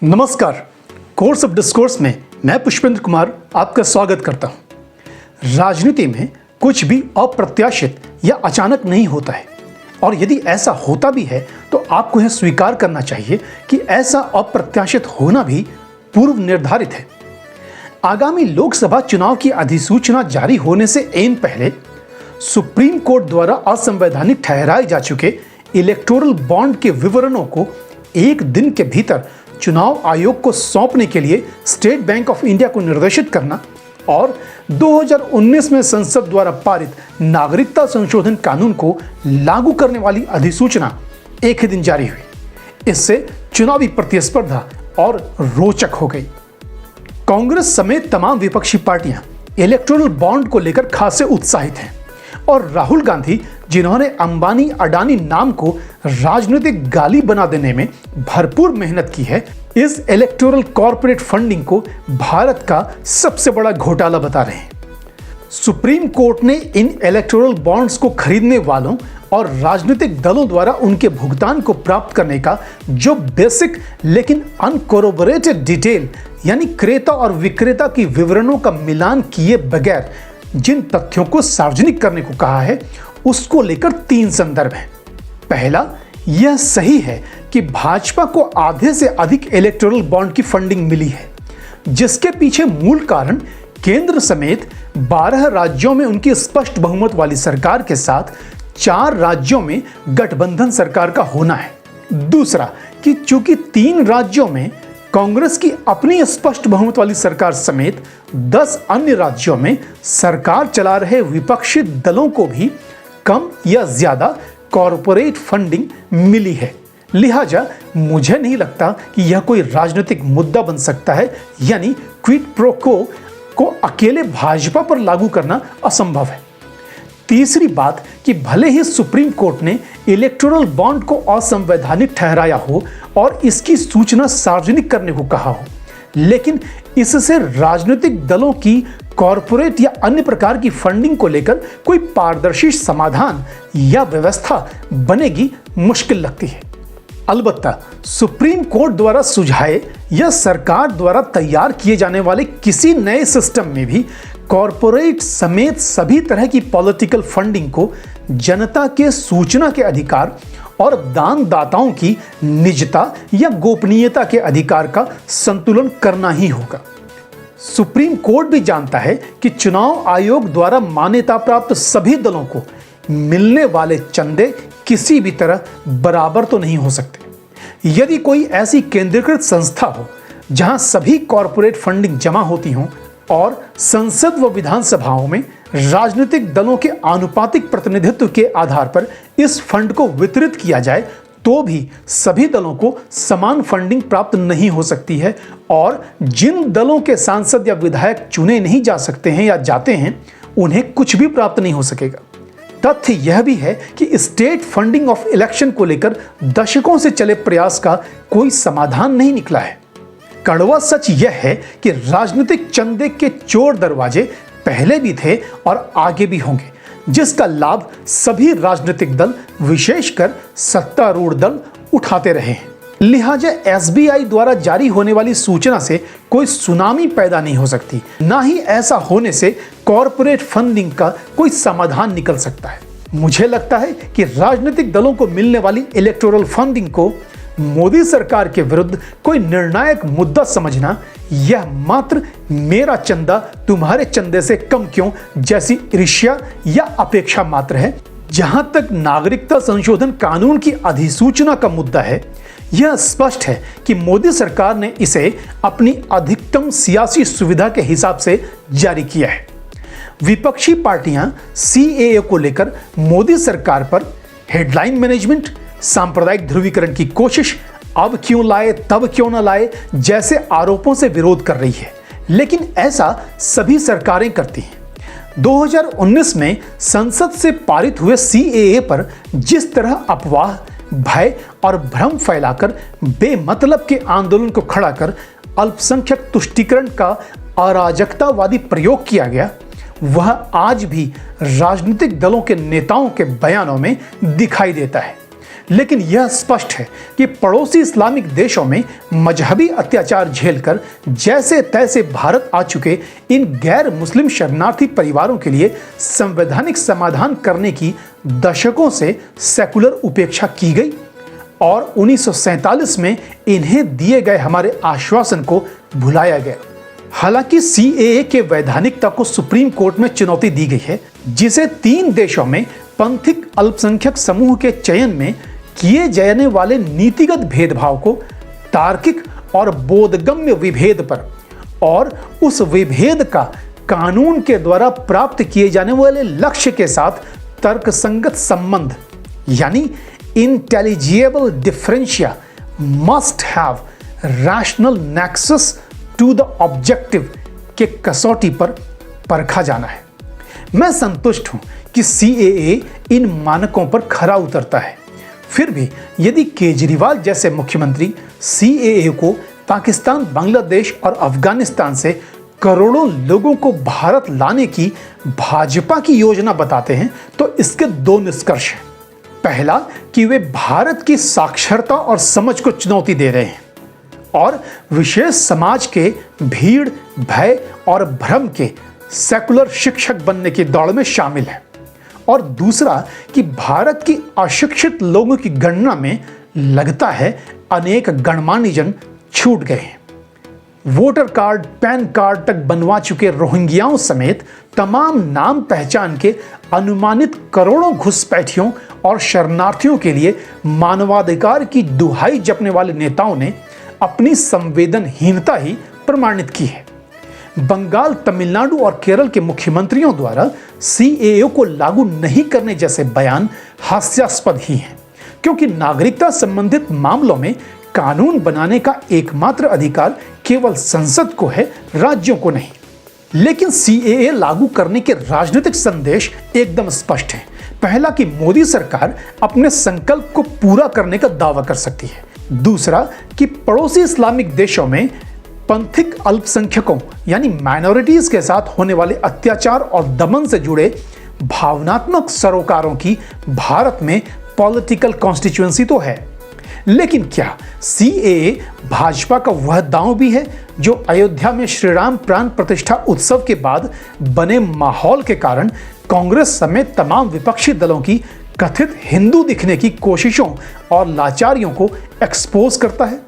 नमस्कार। Course of discourse में मैं पुष्पेंद्र कुमार आपका स्वागत करता हूं। राजनीति में कुछ भी अप्रत्याशित या अचानक नहीं होता है, और यदि ऐसा होता भी है तो आपको यह स्वीकार करना चाहिए कि ऐसा अप्रत्याशित होना भी पूर्व निर्धारित है। आगामी लोकसभा चुनाव की अधिसूचना जारी होने से एन पहले सुप्रीम कोर्ट द्वारा असंवैधानिक ठहराए जा चुके इलेक्टोरल बॉन्ड के विवरणों को एक दिन के भीतर चुनाव आयोग को सौंपने के लिए स्टेट बैंक ऑफ इंडिया को निर्देशित करना और 2019 में संसद द्वारा पारित नागरिकता संशोधन कानून को लागू करने वाली अधिसूचना एक ही दिन जारी हुई। इससे चुनावी प्रतिस्पर्धा और रोचक हो गई। कांग्रेस समेत तमाम विपक्षी पार्टियां इलेक्टोरल बॉन्ड को लेकर खासे उत्साहित हैं, और राहुल गांधी, जिन्होंने अंबानी अडानी नाम को राजनीतिक गाली बना देने में भरपूर मेहनत की है, इस इलेक्टोरल कॉर्पोरेट फंडिंग को भारत का सबसे बड़ा घोटाला बता रहे हैं। सुप्रीम कोर्ट ने इन इलेक्टोरल बॉन्ड्स को खरीदने वालों और राजनीतिक दलों द्वारा उनके भुगतान को प्राप्त करने का जो बेसिक लेकिन अनकोरोबोरेटेड डिटेल यानी क्रेता और विक्रेता की विवरणों का मिलान किए बगैर जिन तथ्यों को सार्वजनिक करने को कहा है, उसको लेकर 3 संदर्भ हैं। पहला, यह सही है कि भाजपा को आधे से अधिक इलेक्टोरल बॉन्ड की फंडिंग मिली है, जिसके पीछे मूल कारण केंद्र समेत 12 राज्यों में उनकी स्पष्ट बहुमत वाली सरकार के साथ 4 राज्यों में गठबंधन सरकार का होना है। दूसरा, कि चूंकि 3 राज्यों में कांग्रेस की अपनी स्पष्ट बहुमत वाली सरकार समेत 10 अन्य राज्यों में सरकार चला रहे विपक्षी दलों को भी कम या ज्यादा कॉर्पोरेट फंडिंग मिली है। लिहाजा मुझे नहीं लगता कि यह कोई राजनीतिक मुद्दा बन सकता है, यानी क्विड प्रो क्वो को अकेले भाजपा पर लागू करना असंभव है। तीसरी बात कि भले ही सुप्रीम कोर्ट ने इलेक्टोरल बॉन्ड को असंवैधानिक ठहराया हो और इसकी सूचना सार्वजनिक करने को कहा हो, लेकिन इससे राजनीतिक दलों की कॉर्पोरेट या अन्य प्रकार की फंडिंग को लेकर कोई पारदर्शी समाधान या व्यवस्था बनेगी मुश्किल लगती है। अलबत्ता सुप्रीम कोर्ट द्वारा सुझाए या सरकार द्वारा तैयार किए जाने वाले किसी नए सिस्टम में भी कॉर्पोरेट समेत सभी तरह की पॉलिटिकल फंडिंग को जनता के सूचना के अधिकार और दानदाताओं की निजता या गोपनीयता के अधिकार का संतुलन करना ही होगा। सुप्रीम कोर्ट भी जानता है कि चुनाव आयोग द्वारा मान्यता प्राप्त सभी दलों को मिलने वाले चंदे किसी भी तरह बराबर तो नहीं हो सकते। यदि कोई ऐसी केंद्रीकृत संस्था हो जहां सभी कॉर्पोरेट फंडिंग जमा होती हों और संसद व विधानसभाओं में राजनीतिक दलों के आनुपातिक प्रतिनिधित्व के आधार पर इस फंड को वितरित किया जाए, तो भी सभी दलों को समान फंडिंग प्राप्त नहीं हो सकती है, और जिन दलों के सांसद या विधायक चुने नहीं जा सकते हैं या जाते हैं, उन्हें कुछ भी प्राप्त नहीं हो सकेगा। तथ्य यह भी है कि स्टेट फंडिंग ऑफ इलेक्शन को लेकर दशकों से चले प्रयास का कोई समाधान नहीं निकला है। कड़वा सच यह है कि राजनीतिक चंदे के चोर दरवाजे पहले भी थे और आगे भी होंगे, जिसका लाभ सभी राजनीतिक दल, विशेषकर सत्तारूढ़ दल, उठाते रहे हैं। लिहाजा एसबीआई द्वारा जारी होने वाली सूचना से कोई सुनामी पैदा नहीं हो सकती, ना ही ऐसा होने से कॉर्पोरेट फंडिंग का कोई समाधान निकल सकता है। मुझे लगता है कि राजनीतिक दलों को मिलने वाली इलेक्टोरल फंडिंग को मोदी सरकार के विरुद्ध कोई निर्णायक मुद्दा समझना, यह मात्र मेरा चंदा तुम्हारे चंदे से कम क्यों जैसी ईर्ष्या या अपेक्षा मात्र है। जहां तक नागरिकता संशोधन कानून की अधिसूचना का मुद्दा है, यह स्पष्ट है कि मोदी सरकार ने इसे अपनी अधिकतम सियासी सुविधा के हिसाब से जारी किया है। विपक्षी पार्टियां सीएए को लेकर मोदी सरकार पर हेडलाइन मैनेजमेंट, सांप्रदायिक ध्रुवीकरण की कोशिश, अब क्यों लाए तब क्यों न लाए जैसे आरोपों से विरोध कर रही है, लेकिन ऐसा सभी सरकारें करती हैं। 2019 में संसद से पारित हुए सीएए पर जिस तरह अफवाह, भय और भ्रम फैलाकर बेमतलब के आंदोलन को खड़ा कर अल्पसंख्यक तुष्टीकरण का अराजकतावादी प्रयोग किया गया, वह आज भी राजनीतिक दलों के नेताओं के बयानों में दिखाई देता है। लेकिन यह स्पष्ट है कि पड़ोसी इस्लामिक देशों में मजहबी अत्याचार झेलकर जैसे तैसे भारत आ चुके इन गैर मुस्लिम शरणार्थी परिवारों के लिए संवैधानिक समाधान करने की दशकों से सेकुलर उपेक्षा की गई और 1947 में इन्हें दिए गए हमारे आश्वासन को भुलाया गया। हालांकि सीएए के वैधानिकता को सुप्रीम कोर्ट में चुनौती दी गई है, जिसे 3 देशों में पंथिक अल्पसंख्यक समूह के चयन में किए जाने वाले नीतिगत भेदभाव को तार्किक और बोधगम्य विभेद पर और उस विभेद का कानून के द्वारा प्राप्त किए जाने वाले लक्ष्य के साथ तर्कसंगत संबंध यानी intelligible differentia must have rational nexus to the objective के कसौटी पर परखा जाना है। मैं संतुष्ट हूं कि सीएए इन मानकों पर खरा उतरता है। फिर भी यदि केजरीवाल जैसे मुख्यमंत्री सीएए को पाकिस्तान, बांग्लादेश और अफगानिस्तान से करोड़ों लोगों को भारत लाने की भाजपा की योजना बताते हैं तो इसके 2 निष्कर्ष हैं। पहला कि वे भारत की साक्षरता और समझ को चुनौती दे रहे हैं और विशेष समाज के भीड़, भय और भ्रम के सेकुलर शिक्षक बनने की दौड़ में शामिल है। और दूसरा कि भारत की अशिक्षित लोगों की गणना में लगता है अनेक गणमान्य जन छूट गए हैं। वोटर कार्ड, पैन कार्ड तक बनवा चुके रोहिंग्याओं समेत तमाम नाम पहचान के अनुमानित करोड़ों घुसपैठियों और शरणार्थियों के लिए मानवाधिकार की दुहाई जपने वाले नेताओं ने अपनी संवेदनहीनता ही प्रमाणित की है। बंगाल, तमिलनाडु और केरल के मुख्यमंत्रियों द्वारा सीएए को लागू नहीं करने जैसे बयान हास्यास्पद ही हैं, क्योंकि नागरिकता संबंधित मामलों में कानून बनाने का एकमात्र अधिकार केवल संसद को है, राज्यों को नहीं। लेकिन सीएए लागू करने के राजनीतिक संदेश एकदम स्पष्ट हैं। पहला कि मोदी सरकार अपने संकल्प को पूरा करने का दावा कर सकती है। दूसरा कि पड़ोसी इस्लामिक देशों में पंथिक अल्पसंख्यकों यानी माइनॉरिटीज के साथ होने वाले अत्याचार और दमन से जुड़े भावनात्मक सरोकारों की भारत में पॉलिटिकल कॉन्स्टिट्यूएंसी तो है, लेकिन क्या सीएए भाजपा का वह दांव भी है जो अयोध्या में श्रीराम प्राण प्रतिष्ठा उत्सव के बाद बने माहौल के कारण कांग्रेस समेत तमाम विपक्षी दलों की कथित हिंदू दिखने की कोशिशों और लाचारियों को एक्सपोज करता है?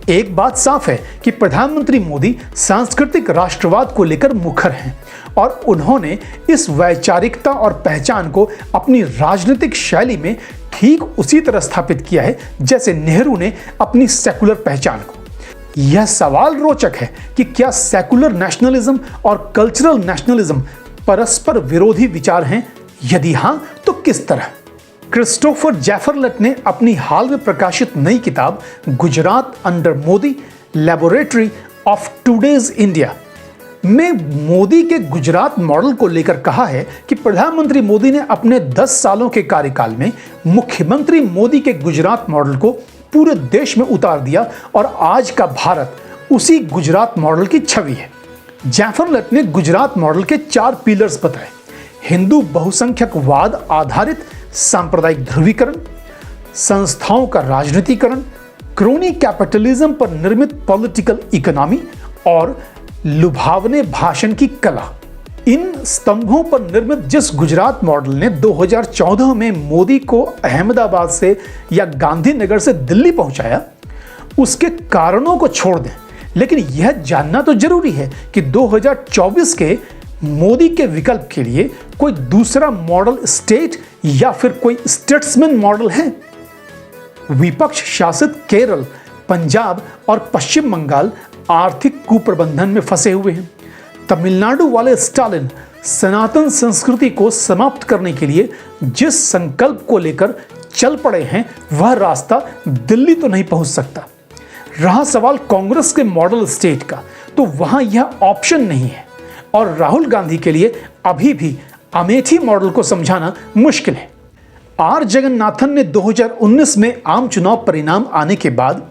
एक बात साफ है कि प्रधानमंत्री मोदी सांस्कृतिक राष्ट्रवाद को लेकर मुखर हैं और उन्होंने इस वैचारिकता और पहचान को अपनी राजनीतिक शैली में ठीक उसी तरह स्थापित किया है जैसे नेहरू ने अपनी सेकुलर पहचान को। यह सवाल रोचक है कि क्या सेकुलर नेशनलिज्म और कल्चरल नेशनलिज्म परस्पर विरोधी विचार हैं? यदि हां, तो किस तरह? क्रिस्टोफर जैफरलेट ने अपनी हाल में प्रकाशित नई किताब Gujarat under Modi laboratory of today's India में मोदी के गुजरात मॉडल को लेकर कहा है कि प्रधानमंत्री मोदी ने अपने 10 सालों के कार्यकाल में मुख्यमंत्री मोदी के गुजरात मॉडल को पूरे देश में उतार दिया और आज का भारत उसी गुजरात मॉडल की छवि है। जैफरलेट ने गुजरात मॉडल के 4 पिलर्स बताए: हिंदू बहुसंख्यकवाद आधारित सांप्रदायिक ध्रुवीकरण, संस्थाओं का राजनीतिकरण, क्रोनी कैपिटलिज्म पर निर्मित पॉलिटिकल इकोनॉमी और लुभावने भाषण की कला। इन स्तंभों पर निर्मित जिस गुजरात मॉडल ने 2014 में मोदी को अहमदाबाद से या गांधीनगर से दिल्ली पहुंचाया, उसके कारणों को छोड़ दें, लेकिन यह जानना तो जरूरी है कि 2024 के मोदी के विकल्प के लिए कोई दूसरा मॉडल स्टेट या फिर कोई स्टेट्समैन मॉडल है। विपक्ष शासित केरल, पंजाब और पश्चिम बंगाल आर्थिक कुप्रबंधन में फंसे हुए हैं। तमिलनाडु वाले स्टालिन सनातन संस्कृति को समाप्त करने के लिए जिस संकल्प को लेकर चल पड़े हैं, वह रास्ता दिल्ली तो नहीं पहुंच सकता। रहा सवाल कांग्रेस के मॉडल स्टेट का, तो वहां यह ऑप्शन नहीं है और राहुल गांधी के लिए अभी भी अमेठी मॉडल को समझाना मुश्किल है। आर जगन्नाथन ने 2019 में आम चुनाव परिणाम आने के बाद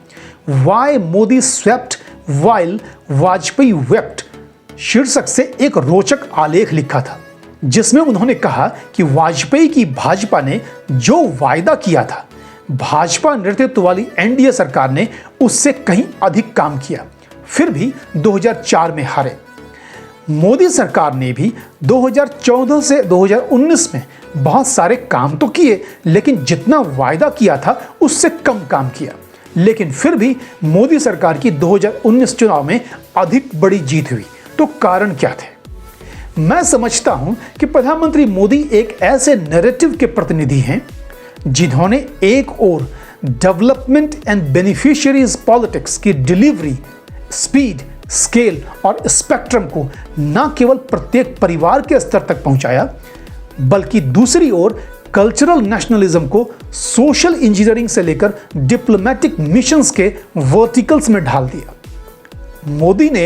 why Modi swept while Vajpayee wept शीर्षक से एक रोचक आलेख लिखा था, जिसमें उन्होंने कहा कि वाजपेयी की भाजपा ने जो वायदा किया था भाजपा नेतृत्व वाली एनडीए सरकार ने उससे कहीं अधिक काम किया, फिर भी 2004 में हारे। मोदी सरकार ने भी 2014 से 2019 में बहुत सारे काम तो किए, लेकिन जितना वायदा किया था उससे कम काम किया। लेकिन फिर भी मोदी सरकार की 2019 चुनाव में अधिक बड़ी जीत हुई। तो कारण क्या थे? मैं समझता हूं कि प्रधानमंत्री मोदी एक ऐसे नैरेटिव के प्रतिनिधि हैं जिन्होंने एक ओर डेवलपमेंट एंड बेनिफिशियरीज पॉलिटिक्स की डिलीवरी, स्पीड, स्केल और स्पेक्ट्रम को न केवल प्रत्येक परिवार के स्तर तक पहुंचाया, बल्कि दूसरी ओर कल्चरल नेशनलिज्म को सोशल इंजीनियरिंग से लेकर डिप्लोमेटिक मिशंस के वर्टिकल्स में ढाल दिया। मोदी ने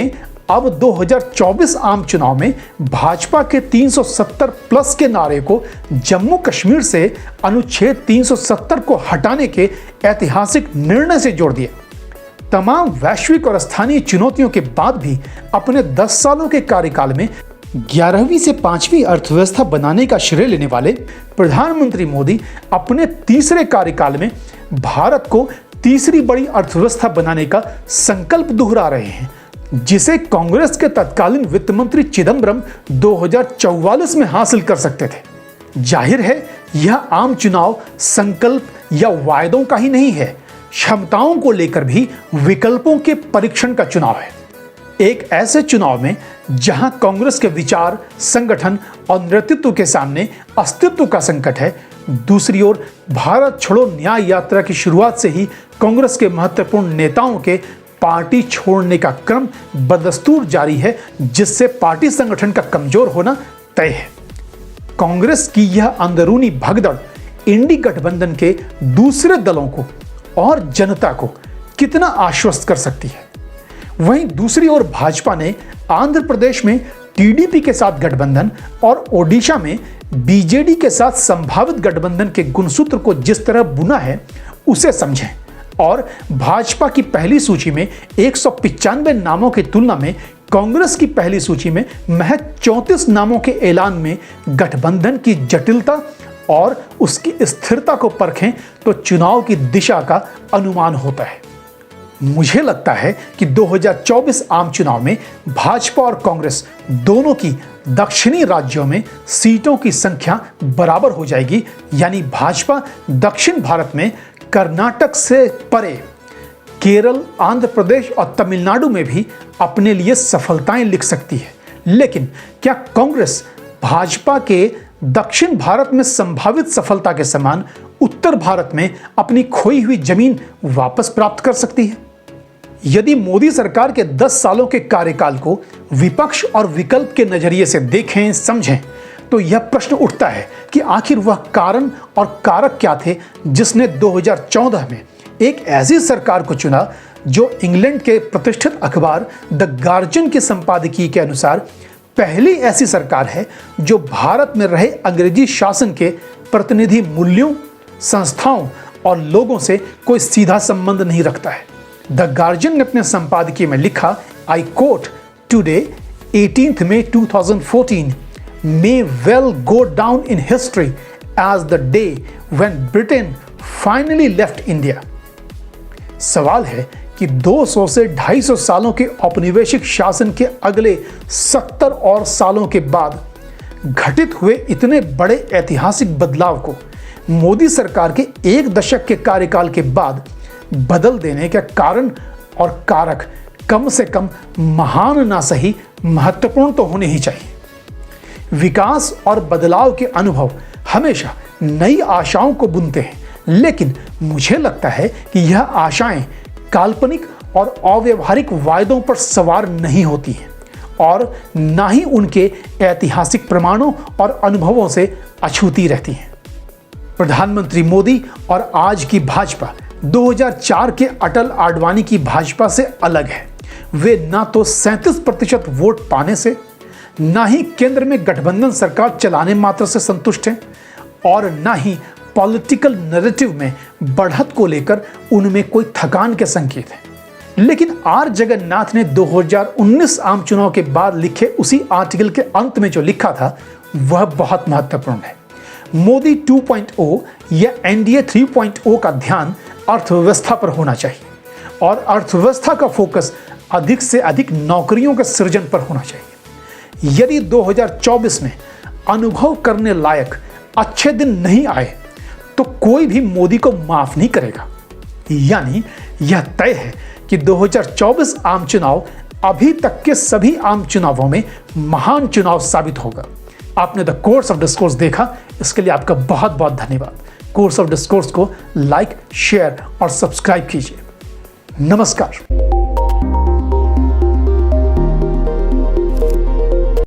अब 2024 आम चुनाव में भाजपा के 370 प्लस के नारे को जम्मू कश्मीर से अनुच्छेद 370 को हटाने के ऐतिहासिक निर्णय से जोड़ दिया। तमाम वैश्विक और स्थानीय चुनौतियों के बाद भी अपने 10 सालों के कार्यकाल में 11वीं से 5वीं अर्थव्यवस्था बनाने का श्रेय लेने वाले प्रधानमंत्री मोदी अपने तीसरे कार्यकाल में भारत को तीसरी बड़ी अर्थव्यवस्था बनाने का संकल्प दोहरा रहे हैं, जिसे कांग्रेस के तत्कालीन वित्त मंत्री चिदंबरम 2044 में हासिल कर सकते थे। जाहिर है, यह आम चुनाव संकल्प या वायदों का ही नहीं है, क्षमताओं को लेकर भी विकल्पों के परीक्षण का चुनाव है। एक ऐसे चुनाव में जहां कांग्रेस के विचार, संगठन और नेतृत्व के सामने अस्तित्व का संकट है, दूसरी ओर भारत छोड़ो न्याय यात्रा की शुरुआत से ही कांग्रेस के महत्वपूर्ण नेताओं के पार्टी छोड़ने का क्रम बदस्तूर जारी है, जिससे पार्टी संगठन का कमजोर होना तय है। कांग्रेस की यह अंदरूनी भगदड़ इंडी गठबंधन के दूसरे दलों को और जनता को कितना आश्वस्त कर सकती है। वहीं दूसरी ओर भाजपा ने आंध्र प्रदेश में टीडीपी के साथ गठबंधन और ओडिशा में बीजेडी के साथ संभावित गठबंधन के गुणसूत्र को जिस तरह बुना है, उसे समझें और भाजपा की पहली सूची में 195 नामों की तुलना में कांग्रेस की पहली सूची में महज 34 नामों के ऐलान में गठबंधन की जटिलता और उसकी स्थिरता को परखें तो चुनाव की दिशा का अनुमान होता है। मुझे लगता है कि 2024 आम चुनाव में भाजपा और कांग्रेस दोनों की दक्षिणी राज्यों में सीटों की संख्या बराबर हो जाएगी, यानी भाजपा दक्षिण भारत में कर्नाटक से परे केरल, आंध्र प्रदेश और तमिलनाडु में भी अपने लिए सफलताएं लिख सकती है। लेकिन क्या कांग्रेस भाजपा के दक्षिण भारत में संभावित सफलता के समान उत्तर भारत में अपनी खोई हुई जमीन वापस प्राप्त कर सकती है? यदि मोदी सरकार के 10 सालों के कार्यकाल को विपक्ष और विकल्प के नजरिए से देखें, समझें, तो यह प्रश्न उठता है कि आखिर वह कारण और कारक क्या थे जिसने 2014 में एक ऐसी सरकार को चुना जो इंग्लैंड के प्रतिष्ठित अखबार द गार्जियन के संपादकीय के अनुसार पहली ऐसी सरकार है जो भारत में रहे अंग्रेजी शासन के प्रतिनिधि मूल्यों, संस्थाओं और लोगों से कोई सीधा संबंध नहीं रखता है। द गार्जियन ने अपने संपादकीय में लिखा, I quote, today 18th May 2014 may well go down in history as the day when Britain finally left India। सवाल है कि 200 से 250 सालों के औपनिवेशिक शासन के अगले 70 और सालों के बाद घटित हुए इतने बड़े ऐतिहासिक बदलाव को मोदी सरकार के एक दशक के कार्यकाल के बाद बदल देने के कारण और कारक कम से कम महान ना सही महत्वपूर्ण तो होने ही चाहिए। विकास और बदलाव के अनुभव हमेशा नई आशाओं को बुनते हैं, लेकिन मुझे लगता है कि यह आशाएं काल्पनिक और अव्यावहारिक वायदों पर सवार नहीं होती हैं और ना ही उनके ऐतिहासिक प्रमाणों और अनुभवों से अछूती रहती हैं। प्रधानमंत्री मोदी और आज की भाजपा 2004 के अटल आडवाणी की भाजपा से अलग है। वे ना तो 37% वोट पाने से, ना ही केंद्र में गठबंधन सरकार चलाने मात्र से संतुष्ट हैं और ना ही पॉलिटिकल नैरेटिव में बढ़त को लेकर उनमें कोई थकान के संकेत हैं। लेकिन आर जगन्नाथ ने 2019 आम चुनाव के बाद लिखे उसी आर्टिकल के अंत में जो लिखा था वह बहुत महत्वपूर्ण है। मोदी 2.0 या एनडीए 3.0 का ध्यान अर्थव्यवस्था पर होना चाहिए और अर्थव्यवस्था का फोकस अधिक से अधिक नौकरियों के सृजन पर होना चाहिए। यदि 2024 में अनुभव करने लायक अच्छे दिन नहीं आए तो कोई भी मोदी को माफ नहीं करेगा। यानी यह तय है कि 2024 आम चुनाव अभी तक के सभी आम चुनावों में महान चुनाव साबित होगा। आपने द कोर्स ऑफ डिस्कोर्स देखा, इसके लिए आपका बहुत बहुत धन्यवाद। कोर्स ऑफ डिस्कोर्स को लाइक, शेयर और सब्सक्राइब कीजिए। नमस्कार।